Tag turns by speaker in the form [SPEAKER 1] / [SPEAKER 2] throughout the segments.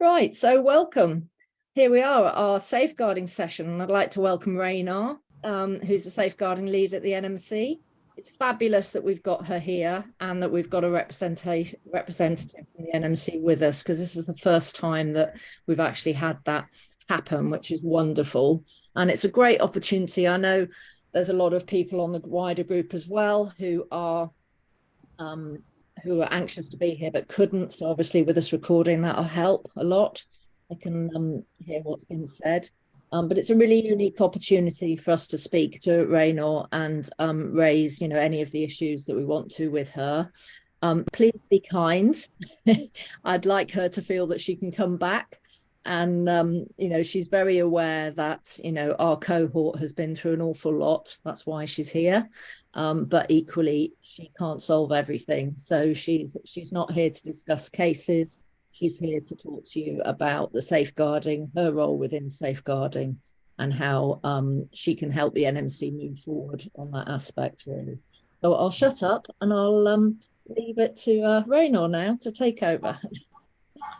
[SPEAKER 1] Right, so welcome. Here we are at our safeguarding session, and I'd like to welcome Raynor, who's a safeguarding lead at the NMC. It's fabulous that we've got her here and that we've got a representative from the NMC with us, because this is the first time that we've actually had that happen, which is wonderful. And it's a great opportunity. I know there's a lot of people on the wider group as well who are anxious to be here but couldn't. So obviously with us recording, that'll help a lot. I can hear what's been said. But it's a really unique opportunity for us to speak to Raynor and raise, any of the issues that we want to with her. Please be kind. I'd like her to feel that she can come back. And, she's very aware that, our cohort has been through an awful lot. That's why she's here. But equally, she can't solve everything. So she's not here to discuss cases. She's here to talk to you about the safeguarding, her role within safeguarding, and how she can help the NMC move forward on that aspect, really. So I'll shut up and I'll leave it to Raynor now to take over.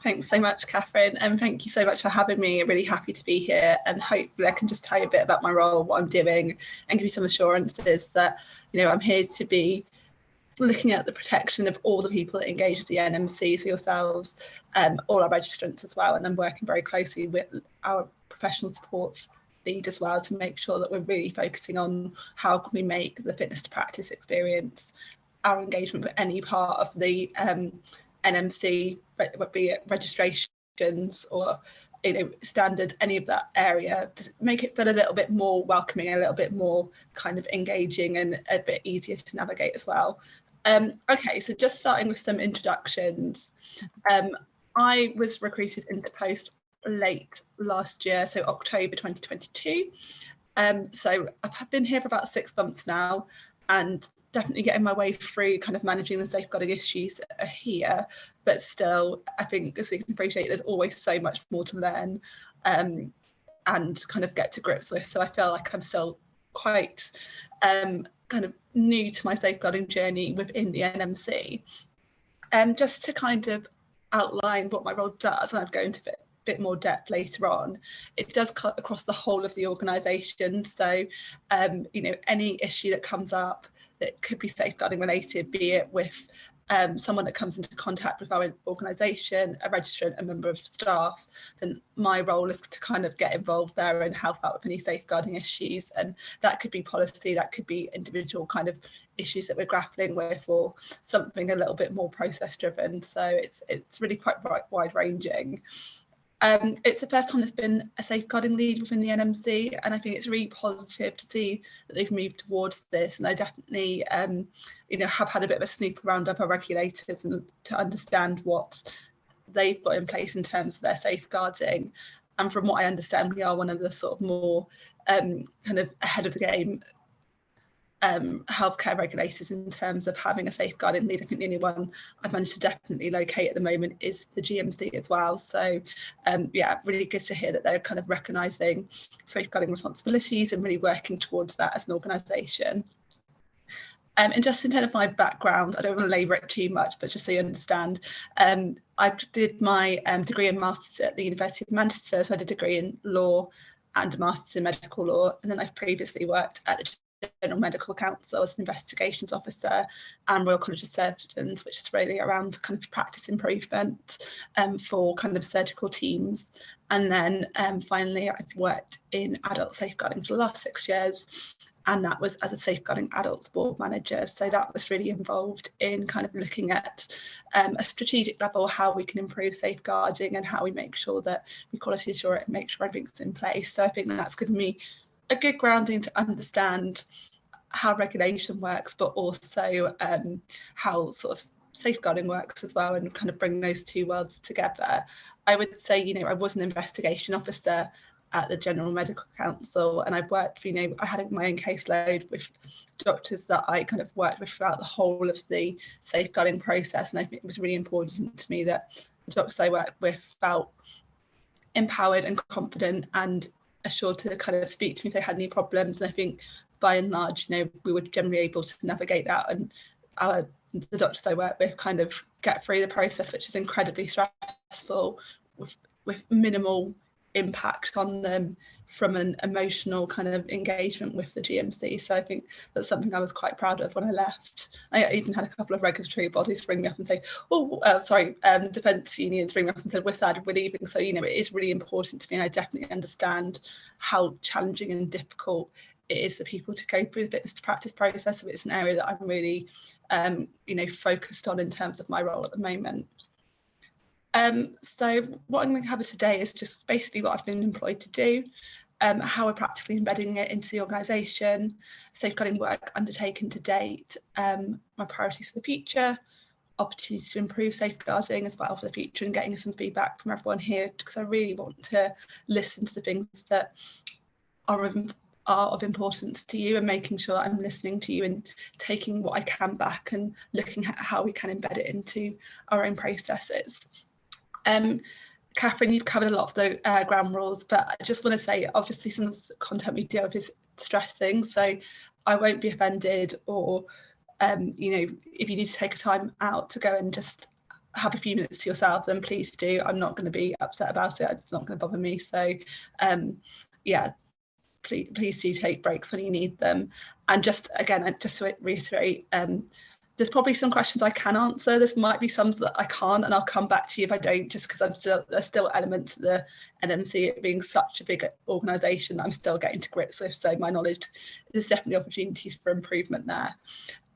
[SPEAKER 2] Thanks so much, Catherine, and thank you so much for having me. I'm really happy to be here, and hopefully I can just tell you a bit about my role, what I'm doing, and give you some assurances that, I'm here to be looking at the protection of all the people that engage with the NMC, so yourselves, all our registrants as well, and I'm working very closely with our professional support lead as well to make sure that we're really focusing on how can we make the fitness to practice experience, our engagement with any part of the NMC, be it registrations or standard, any of that area, to make it feel a little bit more welcoming, a little bit more kind of engaging and a bit easier to navigate as well. Okay, so just starting with some introductions. I was recruited into post late last year, so October 2022. So I've been here for about 6 months now, and definitely getting my way through kind of managing the safeguarding issues that are here, but still, I think, as we can appreciate, there's always so much more to learn and kind of get to grips with. So I feel like I'm still quite kind of new to my safeguarding journey within the NMC. Just to kind of outline what my role does, and I'll go into a bit more depth later on, it does cut across the whole of the organisation. So, any issue that comes up that could be safeguarding related, be it with someone that comes into contact with our organisation, a registrant, a member of staff, then my role is to kind of get involved there and help out with any safeguarding issues. And that could be policy, that could be individual kind of issues that we're grappling with, or something a little bit more process driven. So it's really quite wide ranging. It's the first time there's been a safeguarding lead within the NMC, and I think it's really positive to see that they've moved towards this. And I definitely, have had a bit of a snoop around our regulators and to understand what they've got in place in terms of their safeguarding. And from what I understand, we are one of the sort of more kind of ahead of the game healthcare regulators in terms of having a safeguarding lead. I think the only one I've managed to definitely locate at the moment is the GMC as well. So yeah, really good to hear that they're kind of recognising safeguarding responsibilities and really working towards that as an organisation. And just in terms of my background, I don't want to labour it too much, but just so you understand, I did my degree and master's at the University of Manchester. So I did a degree in law and a master's in medical law, and then I've previously worked at the General Medical Council as an investigations officer and Royal College of Surgeons, which is really around kind of practice improvement for kind of surgical teams. And then finally, I've worked in adult safeguarding for the last 6 years, and that was as a safeguarding adults board manager. So that was really involved in kind of looking at a strategic level, how we can improve safeguarding and how we make sure that we quality assure it and make sure everything's in place. So I think that's given me a good grounding to understand how regulation works, but also how sort of safeguarding works as well, and kind of bring those two worlds together. I would say, I was an investigation officer at the General Medical Council, and I've worked, I had my own caseload with doctors that I kind of worked with throughout the whole of the safeguarding process, and I think it was really important to me that the doctors I worked with felt empowered and confident and assured to kind of speak to me if they had any problems. And I think by and large, we were generally able to navigate that, and the doctors I work with kind of get through the process, which is incredibly stressful with with minimal impact on them from an emotional kind of engagement with the GMC. So I think that's something I was quite proud of when I left. I even had a couple of regulatory bodies ring me up and say, defence unions ring me up and said, we're sad we're leaving. So, you know, it is really important to me, and I definitely understand how challenging and difficult it is for people to go through the fitness to practice process. So it's an area that I'm really, focused on in terms of my role at the moment. So what I'm going to cover today is just basically what I've been employed to do, how we're practically embedding it into the organisation, safeguarding work undertaken to date, my priorities for the future, opportunities to improve safeguarding as well for the future, and getting some feedback from everyone here, because I really want to listen to the things that are of importance to you, and making sure I'm listening to you and taking what I can back and looking at how we can embed it into our own processes. Catherine, you've covered a lot of the ground rules, but I just want to say, obviously some of the content we deal with is distressing, so I won't be offended, or if you need to take a time out to go and just have a few minutes to yourself, then please do. I'm not going to be upset about it. It's not going to bother me. So please do take breaks when you need them. And just to reiterate, there's probably some questions I can answer. There might be some that I can't, and I'll come back to you if I don't, just because there's still elements of the NMC, it being such a big organisation that I'm still getting to grips with. So my knowledge, there's definitely opportunities for improvement there.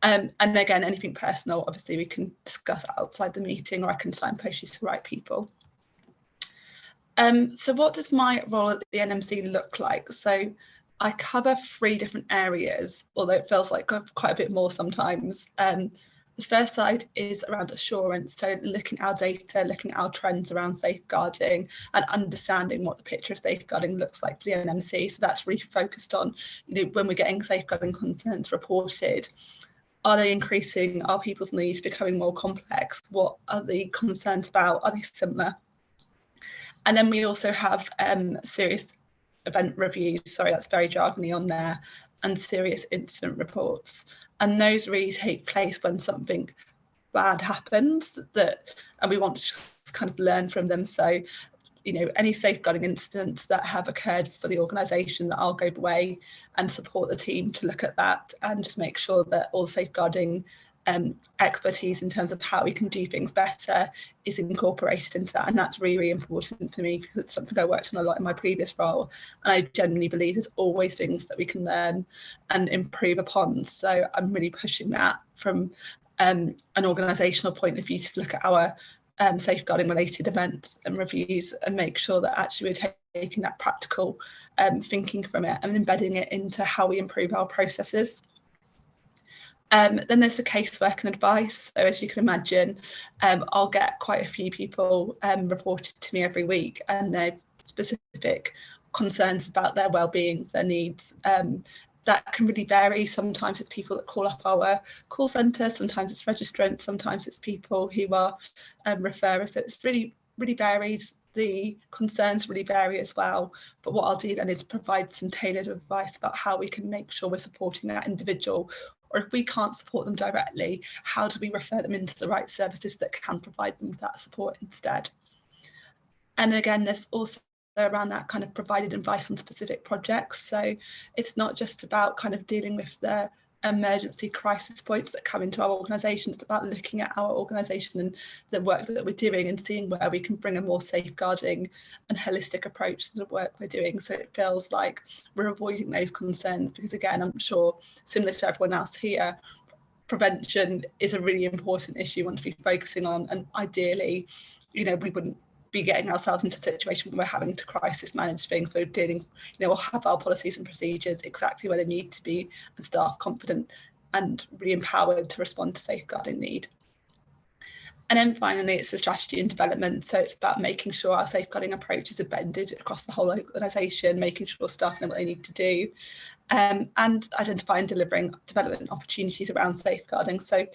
[SPEAKER 2] And again, anything personal, obviously we can discuss outside the meeting, or I can signpost you to the right people. So what does my role at the NMC look like? So I cover 3 different areas, although it feels like quite a bit more sometimes. The first side is around assurance, so looking at our data, looking at our trends around safeguarding, and understanding what the picture of safeguarding looks like for the NMC. So that's really focused on, when we're getting safeguarding concerns reported, are they increasing? Are people's needs becoming more complex? What are the concerns about? Are they similar? And then we also have serious event reviews, sorry, that's very jargony on there, and serious incident reports. And those really take place when something bad happens, and we want to kind of learn from them. So, any safeguarding incidents that have occurred for the organisation, that I'll go away and support the team to look at that and just make sure that all safeguarding expertise in terms of how we can do things better is incorporated into that. And that's really, really important for me, because it's something I worked on a lot in my previous role, and I genuinely believe there's always things that we can learn and improve upon. So I'm really pushing that from an organisational point of view to look at our safeguarding related events and reviews, and make sure that actually we're taking that practical thinking from it and embedding it into how we improve our processes. Then there's the casework and advice. So as you can imagine, I'll get quite a few people reported to me every week, and they have specific concerns about their well-being, their needs. That can really vary. Sometimes it's people that call up our call centre, sometimes it's registrants, sometimes it's people who are referrers. So it's really, really varied. The concerns really vary as well. But what I'll do then is provide some tailored advice about how we can make sure we're supporting that individual, or if we can't support them directly, how do we refer them into the right services that can provide them with that support instead? And again, there's also around that kind of provided advice on specific projects. So it's not just about kind of dealing with the emergency crisis points that come into our organisation. It's about looking at our organisation and the work that we're doing and seeing where we can bring a more safeguarding and holistic approach to the work we're doing, so it feels like we're avoiding those concerns. Because again, I'm sure, similar to everyone else here, prevention is a really important issue we want to be focusing on, and ideally, we wouldn't be getting ourselves into a situation where we're having to crisis manage things. We're dealing, we'll have our policies and procedures exactly where they need to be, and staff confident and really empowered to respond to safeguarding need. And then finally, it's the strategy and development. So it's about making sure our safeguarding approach is embedded across the whole organisation, making sure staff know what they need to do, and identifying and delivering development opportunities around safeguarding. So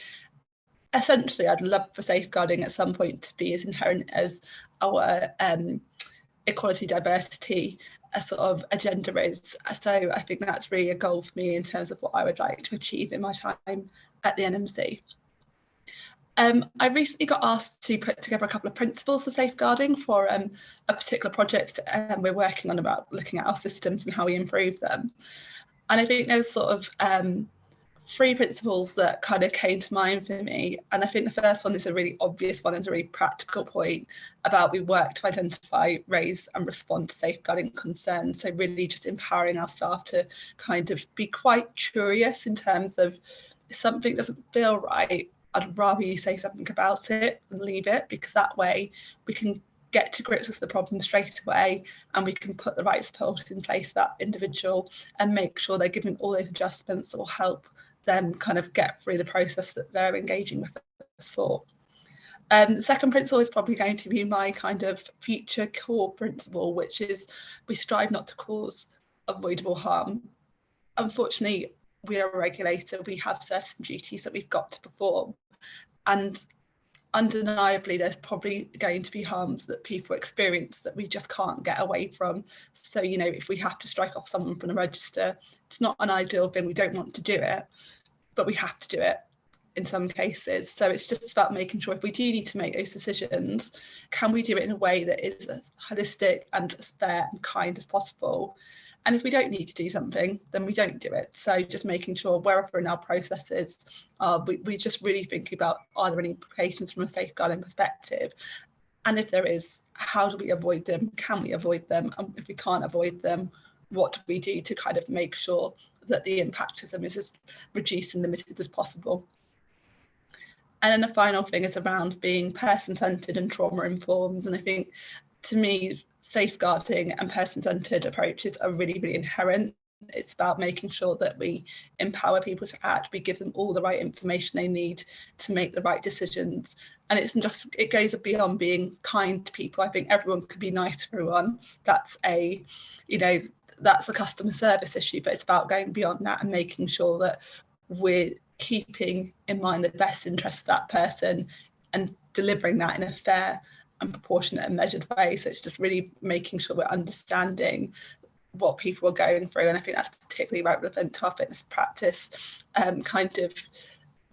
[SPEAKER 2] essentially, I'd love for safeguarding at some point to be as inherent as our equality, diversity sort of agenda is. So I think that's really a goal for me in terms of what I would like to achieve in my time at the NMC. I recently got asked to put together a couple of principles for safeguarding for a particular project we're working on about looking at our systems and how we improve them. And I think there's sort of 3 principles that kind of came to mind for me. And I think the first one is a really obvious one, is a really practical point about we work to identify, raise and respond to safeguarding concerns. So really just empowering our staff to kind of be quite curious in terms of if something doesn't feel right, I'd rather you say something about it than leave it, because that way we can get to grips with the problem straight away and we can put the right support in place for that individual and make sure they're given all those adjustments that will help them kind of get through the process that they're engaging with us for. The second principle is probably going to be my kind of future core principle, which is we strive not to cause avoidable harm. Unfortunately, we are a regulator, we have certain duties that we've got to perform, and undeniably there's probably going to be harms that people experience that we just can't get away from. So, you know, if we have to strike off someone from the register, it's not an ideal thing, we don't want to do it, but we have to do it in some cases. So it's just about making sure if we do need to make those decisions, can we do it in a way that is as holistic and as fair and kind as possible? And if we don't need to do something, then we don't do it. So just making sure wherever in our processes, we just really thinking about, are there any implications from a safeguarding perspective? And if there is, how do we avoid them? Can we avoid them? And if we can't avoid them, what do we do to kind of make sure that the impact of them is as reduced and limited as possible? And then the final thing is around being person-centred and trauma-informed. And I think, to me, safeguarding and person-centred approaches are really, really inherent. It's about making sure that we empower people to act, we give them all the right information they need to make the right decisions. And it's just, it goes beyond being kind to people. I think everyone could be nice to everyone. That's a, you know, that's a customer service issue, but it's about going beyond that and making sure that we're keeping in mind the best interest of that person and delivering that in a fair and proportionate and measured way. So it's just really making sure we're understanding what people are going through. And I think that's particularly relevant to our fitness practice kind of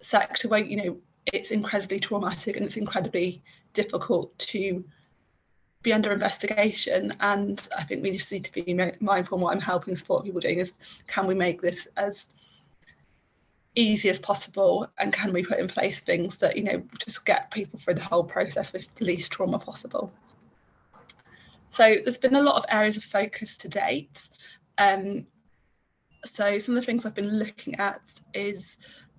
[SPEAKER 2] sector, where, you know, it's incredibly traumatic and it's incredibly difficult to be under investigation. And I think we just need to be mindful. And what I'm helping support people doing is, can we make this as easy as possible, and can we put in place things that, you know, just get people through the whole process with the least trauma possible. So there's been a lot of areas of focus to date. So some of the things I've been looking at is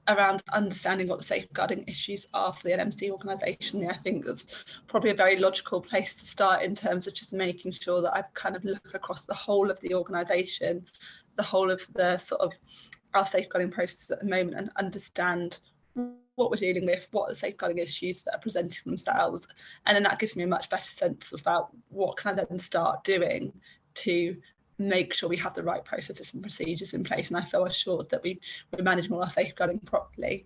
[SPEAKER 2] around understanding what the safeguarding issues are for the NMC organisation. I think that's probably a very logical place to start in terms of just making sure that I've kind of look across the whole of the organisation, the whole of the sort of our safeguarding process at the moment, and understand what we're dealing with, what are the safeguarding issues that are presenting themselves. And then that gives me a much better sense about what can I then start doing to make sure we have the right processes and procedures in place, and I feel assured that we're managing all our safeguarding properly.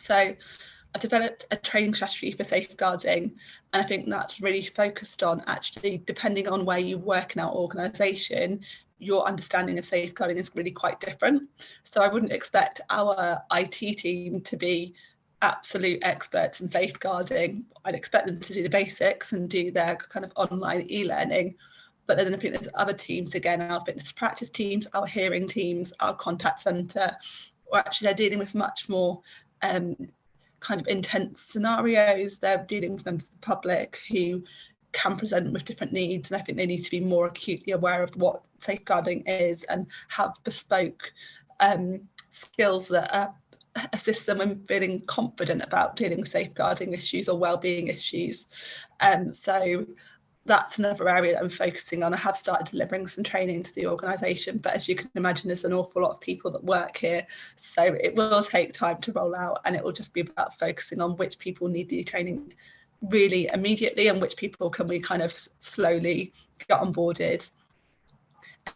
[SPEAKER 2] So I've developed a training strategy for safeguarding, and I think that's really focused on, actually, depending on where you work in our organisation, your understanding of safeguarding is really quite different. So I wouldn't expect our IT team to be absolute experts in safeguarding. I'd expect them to do the basics and do their kind of online e-learning. But then I think there's other teams, again, our fitness practice teams, our hearing teams, our contact centre, or actually they're dealing with much more kind of intense scenarios. They're dealing with members of the public who can present with different needs, and I think they need to be more acutely aware of what safeguarding is and have bespoke skills that assist them in feeling confident about dealing with safeguarding issues or wellbeing issues. So that's another area that I'm focusing on. I have started delivering some training to the organisation, but as you can imagine, there's an awful lot of people that work here, so it will take time to roll out, and it will just be about focusing on which people need the training really immediately and which people can we kind of slowly get onboarded.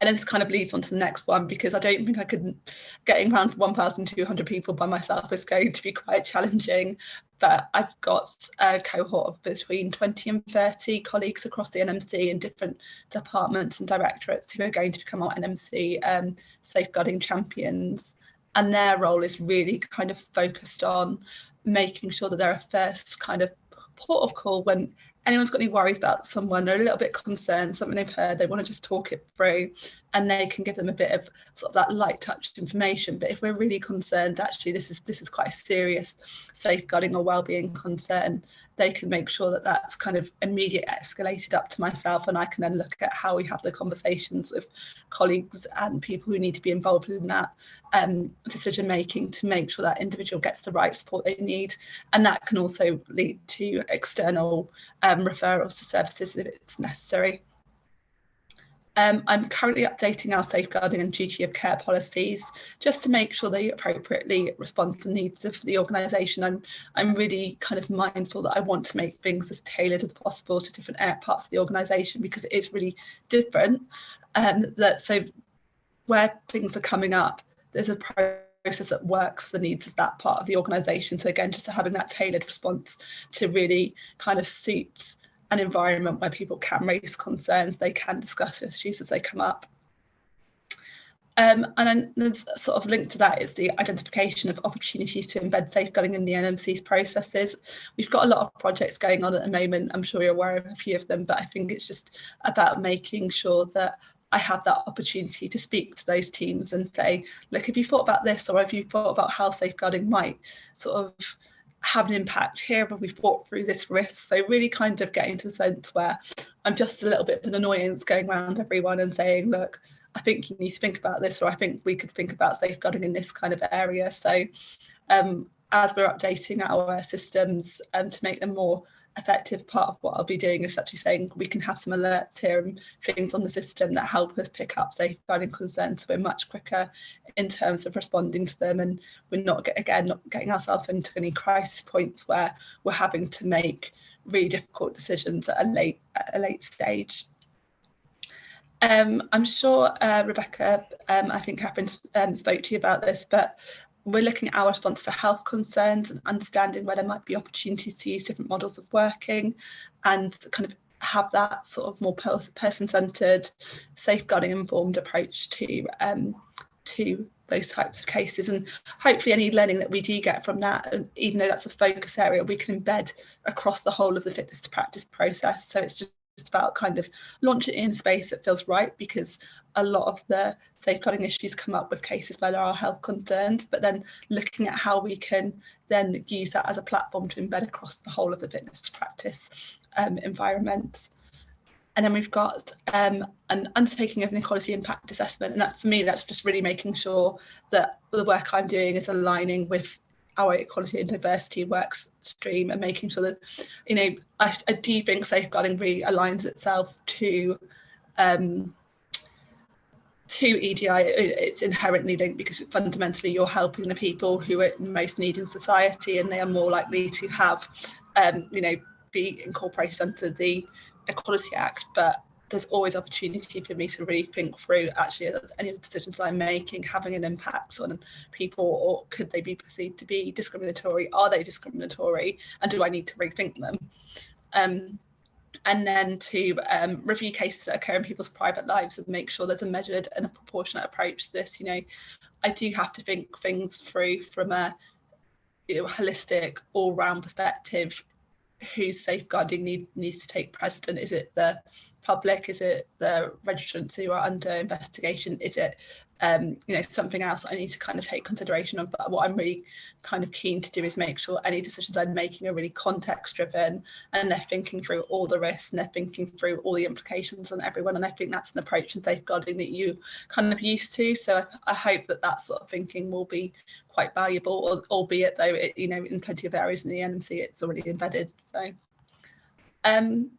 [SPEAKER 2] And then this kind of leads on to the next one, because I don't think I could, getting around 1,200 people by myself is going to be quite challenging. But I've got a cohort of between 20 and 30 colleagues across the NMC in different departments and directorates who are going to become our NMC safeguarding champions. And their role is really kind of focused on making sure that they're a first kind of port of call when anyone's got any worries about someone, they're a little bit concerned, something they've heard, they want to just talk it through, and they can give them a bit of sort of that light touch information. But if we're really concerned, actually this is quite a serious safeguarding or wellbeing concern, they can make sure that that's kind of immediately escalated up to myself, and I can then look at how we have the conversations with colleagues and people who need to be involved in that decision making to make sure that individual gets the right support they need. And that can also lead to external referrals to services if it's necessary. I'm currently updating our safeguarding and duty of care policies just to make sure they appropriately respond to the needs of the organisation. I'm really kind of mindful that I want to make things as tailored as possible to different parts of the organisation, because it is really different. So where things are coming up, there's a process that works for the needs of that part of the organisation. So again, just having that tailored response to really kind of suit an environment where people can raise concerns, they can discuss issues as they come up. And then there's sort of linked to that is the identification of opportunities to embed safeguarding in the NMC's processes. We've got a lot of projects going on at the moment. I'm sure you're aware of a few of them, but I think it's just about making sure that I have that opportunity to speak to those teams and say, look, have you thought about this, or have you thought about how safeguarding might sort of have an impact here, but we've walked through this risk. So really kind of getting to the sense where I'm just a little bit of an annoyance going around everyone and saying, look, I think you need to think about this, or I think we could think about safeguarding in this kind of area. So as we're updating our systems to make them more effective, part of what I'll be doing is actually saying we can have some alerts here and things on the system that help us pick up safeguarding concerns, so we're much quicker in terms of responding to them, and we're not getting ourselves into any crisis points where we're having to make really difficult decisions at a late stage. I'm sure Rebecca, I think Catherine spoke to you about this, but we're looking at our response to health concerns and understanding where there might be opportunities to use different models of working and kind of have that sort of more person-centred, safeguarding informed approach to those types of cases. And hopefully any learning that we do get from that, even though that's a focus area, we can embed across the whole of the fitness to practice process. So it's just about kind of launching it in a space that feels right, because a lot of the safeguarding issues come up with cases where there are health concerns, but then looking at how we can then use that as a platform to embed across the whole of the fitness to practice environment. And then we've got an undertaking of an equality impact assessment, and that, for me, that's just really making sure that the work I'm doing is aligning with our equality and diversity work stream, and making sure that, you know, I do think safeguarding really aligns itself to EDI. It's inherently linked, because fundamentally you're helping the people who are in most need in society, and they are more likely to have, be incorporated under the Equality Act. But there's always opportunity for me to really think through, actually, any of the decisions I'm making having an impact on people, or could they be perceived to be discriminatory? Are they discriminatory? And do I need to rethink them? And then to review cases that occur in people's private lives and make sure there's a measured and a proportionate approach to this. You know, I do have to think things through from a holistic, all-round perspective. Whose safeguarding needs to take precedent? Is it the public? Is it the registrants who are under investigation? Is it something else I need to kind of take consideration of? But what I'm really kind of keen to do is make sure any decisions I'm making are really context driven, and they're thinking through all the risks, and they're thinking through all the implications on everyone. And I think that's an approach in safeguarding that you kind of used to. So I hope that sort of thinking will be quite valuable, albeit though in plenty of areas in the NMC it's already embedded. So I'll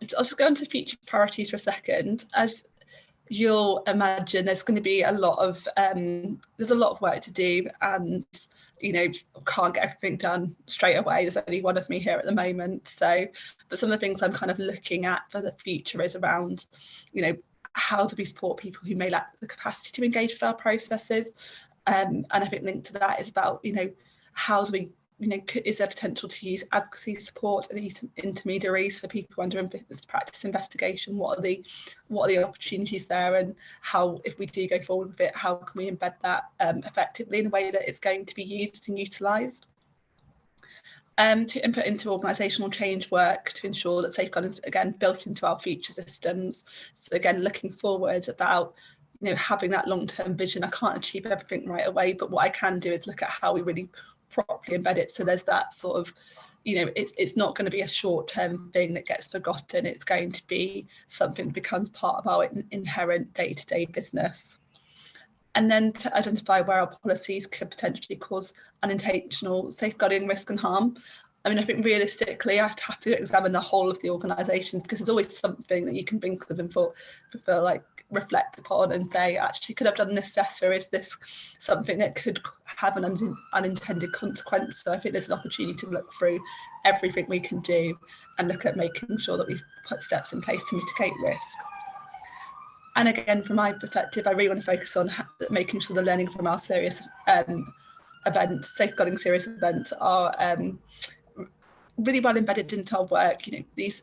[SPEAKER 2] just go into future priorities for a second. As you'll imagine, there's going to be a lot of work to do, and can't get everything done straight away. There's only one of me here at the moment, but some of the things I'm kind of looking at for the future is around how do we support people who may lack the capacity to engage with our processes, and I think linked to that is about how do we is there potential to use advocacy support and intermediaries for people under practice investigation? What are the opportunities there, and how, if we do go forward with it, how can we embed that effectively in a way that it's going to be used and utilised? to input into organisational change work to ensure that safeguarding is again built into our future systems. So again, looking forward about having that long-term vision. I can't achieve everything right away, but what I can do is look at how we really properly embed it. So there's that sort of, it's not going to be a short-term thing that gets forgotten. It's going to be something that becomes part of our inherent day-to-day business. And then to identify where our policies could potentially cause unintentional safeguarding risk and harm. I mean, I think realistically, I'd have to examine the whole of the organisation, because there's always something that you can think of and feel like reflect upon and say, actually, could I have done this better? Is this something that could have an unintended consequence? So I think there's an opportunity to look through everything we can do and look at making sure that we've put steps in place to mitigate risk. And again, from my perspective, I really want to focus on making sure the learning from our serious events, safeguarding serious events, are really well embedded into our work. These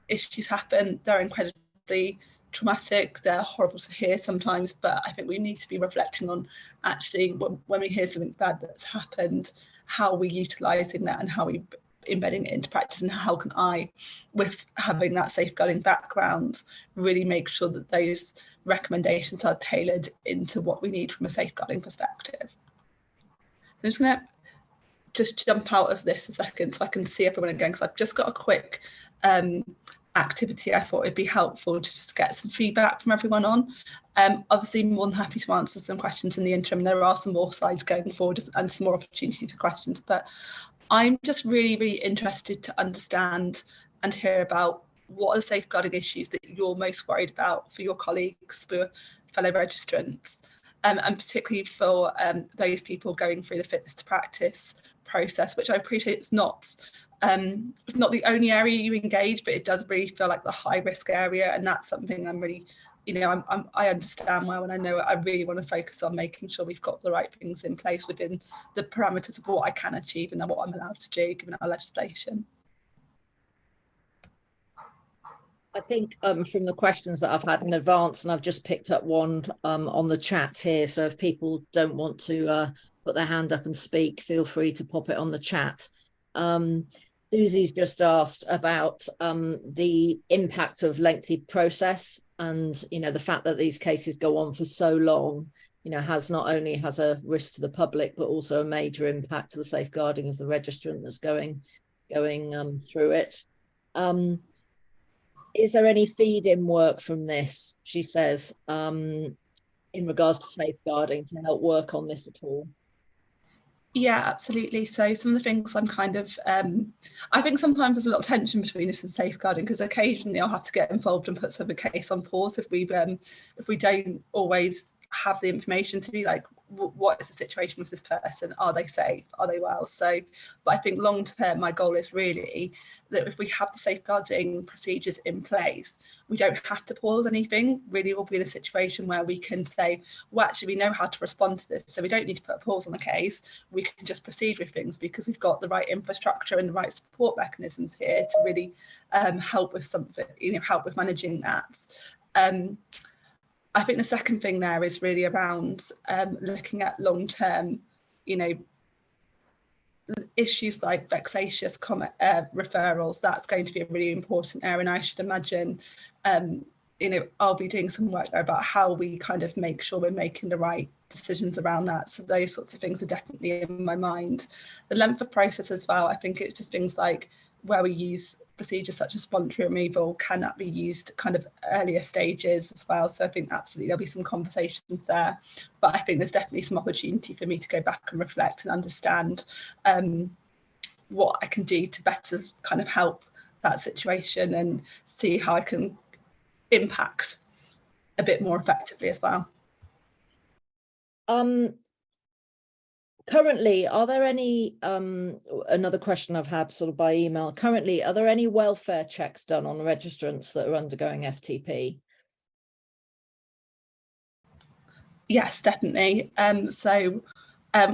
[SPEAKER 2] issues happen, they're incredibly traumatic, they're horrible to hear sometimes, but I think we need to be reflecting on actually when we hear something bad that's happened, how we're utilising that and how we embedding it into practice, and how can I, with having that safeguarding background, really make sure that those recommendations are tailored into what we need from a safeguarding perspective. So I'm just going to jump out of this a second so I can see everyone again, because I've just got a quick activity I thought it'd be helpful to just get some feedback from everyone on. Obviously, more than happy to answer some questions in the interim. There are some more slides going forward and some more opportunities for questions, but I'm just really interested to understand and hear about what are the safeguarding issues that you're most worried about for your colleagues, for fellow registrants, and particularly for those people going through the fitness to practice process, which I appreciate it's not the only area you engage, but it does really feel like the high risk area, and that's something I'm really, I understand well, and I know I really want to focus on making sure we've got the right things in place within the parameters of what I can achieve and what I'm allowed to do given our legislation.
[SPEAKER 1] I think from the questions that I've had in advance, and I've just picked up one on the chat here, so if people don't want to put their hand up and speak, feel free to pop it on the chat. Susie's just asked about the impact of lengthy process, and the fact that these cases go on for so long, has not only has a risk to the public, but also a major impact to the safeguarding of the registrant that's going through it. Is there any feed-in work from this, she says, in regards to safeguarding to help work on this at all?
[SPEAKER 2] Yeah, absolutely. So some of the things I'm kind of, I think sometimes there's a lot of tension between this and safeguarding, because occasionally I'll have to get involved and put some of the case on pause if we don't always have the information to be like, what is the situation with this person? Are they safe? Are they well? So, but I think long term, my goal is really that if we have the safeguarding procedures in place, we don't have to pause anything. Really, we'll be in a situation where we can say, well, actually, we know how to respond to this, so we don't need to put a pause on the case. We can just proceed with things because we've got the right infrastructure and the right support mechanisms here to really help with something, help with managing that. I think the second thing there is really around looking at long-term, issues like vexatious referrals. That's going to be a really important area, and I should imagine, I'll be doing some work there about how we kind of make sure we're making the right decisions around that. So those sorts of things are definitely in my mind. The length of process as well, I think it's just things like where we use procedures such as voluntary removal, can that be used kind of earlier stages as well? So I think absolutely there'll be some conversations there, but I think there's definitely some opportunity for me to go back and reflect and understand what I can do to better kind of help that situation and see how I can impact a bit more effectively as well.
[SPEAKER 1] Currently, are there any, another question I've had sort of by email, currently, are there any welfare checks done on registrants that are undergoing FTP?
[SPEAKER 2] Yes, definitely.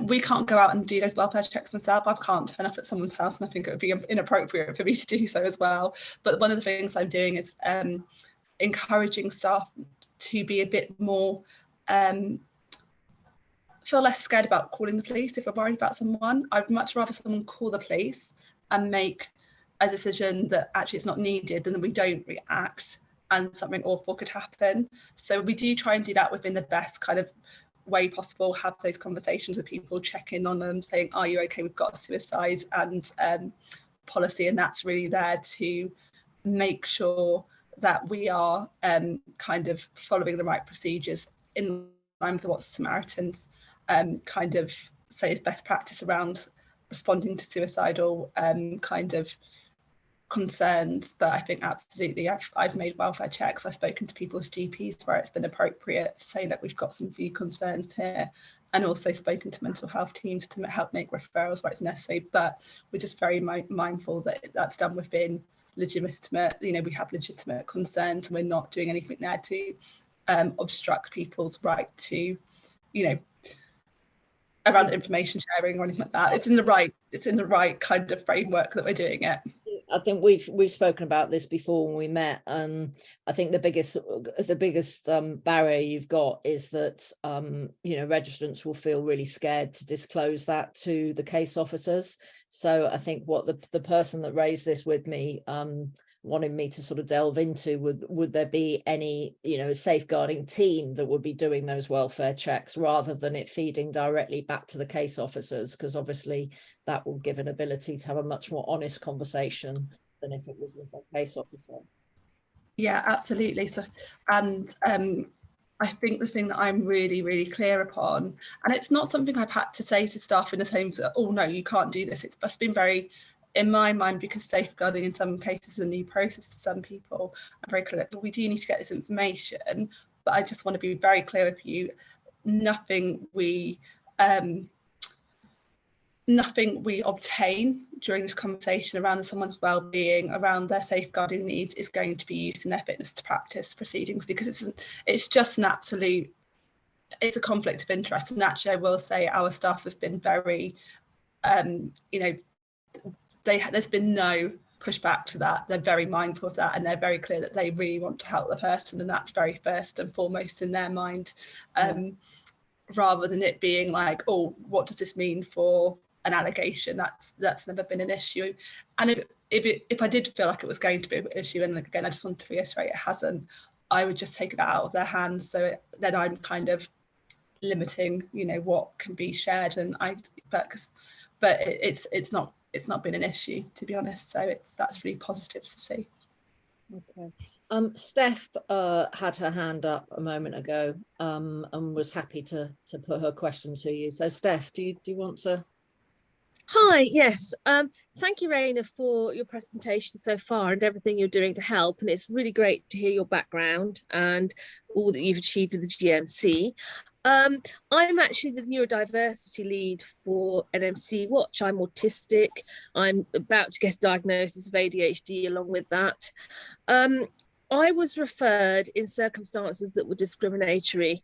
[SPEAKER 2] We can't go out and do those welfare checks myself. I can't turn up at someone's house, and I think it would be inappropriate for me to do so as well. But one of the things I'm doing is encouraging staff to be a bit more feel less scared about calling the police if we're worried about someone. I'd much rather someone call the police and make a decision that actually it's not needed, then we don't react and something awful could happen. So we do try and do that within the best kind of way possible, have those conversations with people, check in on them, saying, are you okay, we've got a suicide and policy, and that's really there to make sure that we are kind of following the right procedures in line with what Samaritans kind of say is best practice around responding to suicidal kind of concerns. But I think absolutely I've made welfare checks, I've spoken to people's GPs where it's been appropriate to say, look, we've got some few concerns here, and also spoken to mental health teams to help make referrals where it's necessary. But we're just very mindful that that's done within legitimate, you know, we have legitimate concerns, and we're not doing anything there to obstruct people's right to, you know, around information sharing or anything like that. It's in the right kind of framework that we're doing it.
[SPEAKER 1] I think we've spoken about this before when we met. I think the biggest barrier you've got is that you know, registrants will feel really scared to disclose that to the case officers. So I think what the person that raised this with me wanted me to sort of delve into, would there be any, you know, safeguarding team that would be doing those welfare checks rather than it feeding directly back to the case officers, because obviously that will give an ability to have a much more honest conversation than if it was with a case officer.
[SPEAKER 2] Yeah, absolutely. So, and I think the thing that I'm really clear upon, and it's not something I've had to say to staff in the homes that, oh no, you can't do this. It's been very, in my mind, because safeguarding in some cases is a new process to some people, I'm very clear, we do need to get this information, but I just want to be very clear with you, nothing we obtain during this conversation around someone's well-being, around their safeguarding needs, is going to be used in their fitness to practice proceedings, because it's just an absolute, it's a conflict of interest. And actually I will say our staff have been very, you know, there's been no pushback to that. They're very mindful of that, and they're very clear that they really want to help the person, and that's very first and foremost in their mind, rather than it being like, oh, what does this mean for an allegation? That's never been an issue. And if I did feel like it was going to be an issue, and again I just want to reiterate it hasn't, I would just take that out of their hands. So then I'm kind of limiting, you know, what can be shared, and but it's not been an issue, to be honest. So that's really positive to see.
[SPEAKER 1] Okay. Steph had her hand up a moment ago and was happy to put her question to you. So Steph, do you want to?
[SPEAKER 3] Hi, yes. Thank you, Raynor, for your presentation so far and everything you're doing to help. And it's really great to hear your background and all that you've achieved with the GMC. I'm actually the neurodiversity lead for NMCWatch. I'm autistic. I'm about to get a diagnosis of ADHD along with that. I was referred in circumstances that were discriminatory.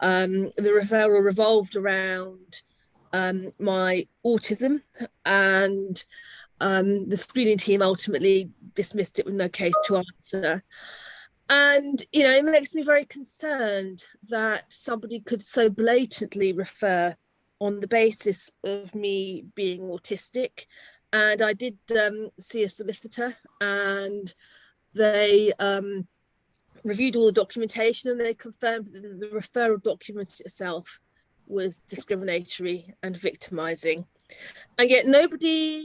[SPEAKER 3] The referral revolved around my autism, and the screening team ultimately dismissed it with no case to answer. And, you know, it makes me very concerned that somebody could so blatantly refer on the basis of me being autistic. And I did see a solicitor, and they reviewed all the documentation, and they confirmed that the referral document itself was discriminatory and victimizing. And yet nobody